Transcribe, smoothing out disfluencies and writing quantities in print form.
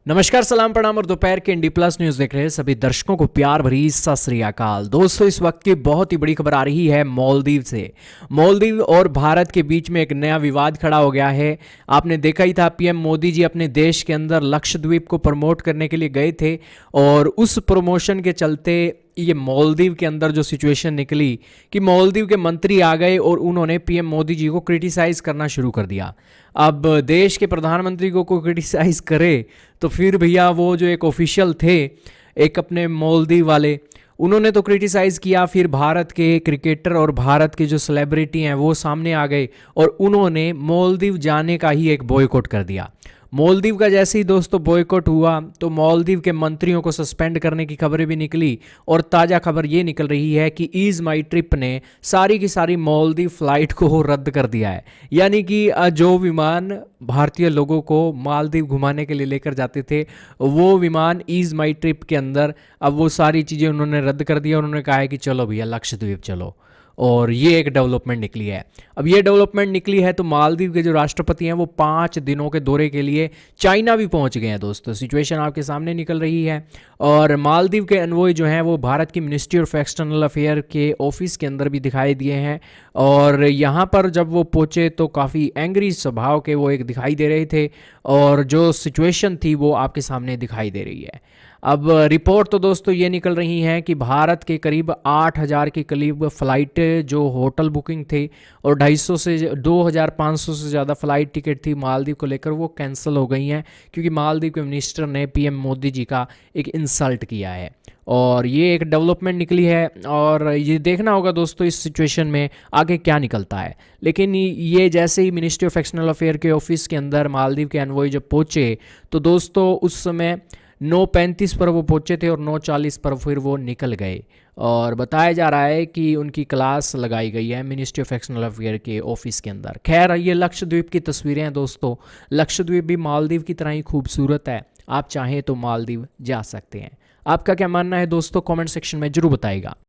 नमस्कार, सलाम, प्रणाम और दोपहर के इंडी प्लस न्यूज देख रहे हैं सभी दर्शकों को प्यार भरी सत श्री अकाल। दोस्तों, इस वक्त की बहुत ही बड़ी खबर आ रही है मालदीव से। मालदीव और भारत के बीच में एक नया विवाद खड़ा हो गया है। आपने देखा ही था, पीएम मोदी जी अपने देश के अंदर लक्षद्वीप को प्रमोट करने के लिए गए थे और उस प्रमोशन के चलते ये मालदीव के अंदर जो सिचुएशन निकली कि मालदीव के मंत्री आ गए और उन्होंने पीएम मोदी जी को क्रिटिसाइज करना शुरू कर दिया। अब देश के प्रधानमंत्री को कोई क्रिटिसाइज करे तो फिर भैया वो जो एक ऑफिशियल थे, एक अपने मालदीव वाले, उन्होंने तो क्रिटिसाइज किया। फिर भारत के क्रिकेटर और भारत के जो सेलिब्रिटी हैं वो सामने आ गए और उन्होंने मालदीव जाने का ही एक बॉयकॉट कर दिया। मालदीव का जैसे ही दोस्तों बॉयकॉट हुआ तो मालदीव के मंत्रियों को सस्पेंड करने की खबरें भी निकली और ताज़ा खबर ये निकल रही है कि ईज माई ट्रिप ने सारी की सारी मालदीव फ्लाइट को रद्द कर दिया है। यानी कि जो विमान भारतीय लोगों को मालदीव घुमाने के लिए लेकर जाते थे, वो विमान ईज माई ट्रिप के अंदर अब वो सारी चीज़ें उन्होंने रद्द कर दिया। उन्होंने कहा है कि चलो भैया लक्षद्वीप चलो। और ये एक डेवलपमेंट निकली है। अब ये डेवलपमेंट निकली है तो मालदीव के जो राष्ट्रपति हैं वो 5 दिनों के दौरे के लिए चाइना भी पहुंच गए हैं। दोस्तों, सिचुएशन आपके सामने निकल रही है और मालदीव के एनवॉय जो हैं वो भारत की मिनिस्ट्री ऑफ एक्सटर्नल अफेयर के ऑफिस के अंदर भी दिखाई दिए हैं। और यहाँ पर जब वो पहुँचे तो काफ़ी एंग्री स्वभाव के वो एक दिखाई दे रहे थे और जो सिचुएशन थी वो आपके सामने दिखाई दे रही है। अब रिपोर्ट तो दोस्तों ये निकल रही है कि भारत के करीब 8,000 के करीब फ़्लाइट जो होटल बुकिंग थे और 250 से 2,500 से ज़्यादा फ़्लाइट टिकट थी मालदीव को लेकर, वो कैंसिल हो गई हैं क्योंकि मालदीव के मिनिस्टर ने पीएम मोदी जी का एक इंसल्ट किया है। और ये एक डेवलपमेंट निकली है और ये देखना होगा दोस्तों इस सिचुएशन में आगे क्या निकलता है। लेकिन ये जैसे ही मिनिस्ट्री ऑफ एक्सटर्नल अफेयर के ऑफिस के अंदर मालदीव के एनवॉय जब पहुँचे तो दोस्तों उस समय 9:35 पर वो पहुंचे थे और 9:40 पर फिर वो निकल गए। और बताया जा रहा है कि उनकी क्लास लगाई गई है मिनिस्ट्री ऑफ एक्सटर्नल अफेयर के ऑफिस के अंदर। खैर, ये लक्षद्वीप की तस्वीरें हैं दोस्तों। लक्षद्वीप भी मालदीव की तरह ही खूबसूरत है। आप चाहें तो मालदीव जा सकते हैं। आपका क्या मानना है दोस्तों, कमेंट सेक्शन में जरूर बताइएगा।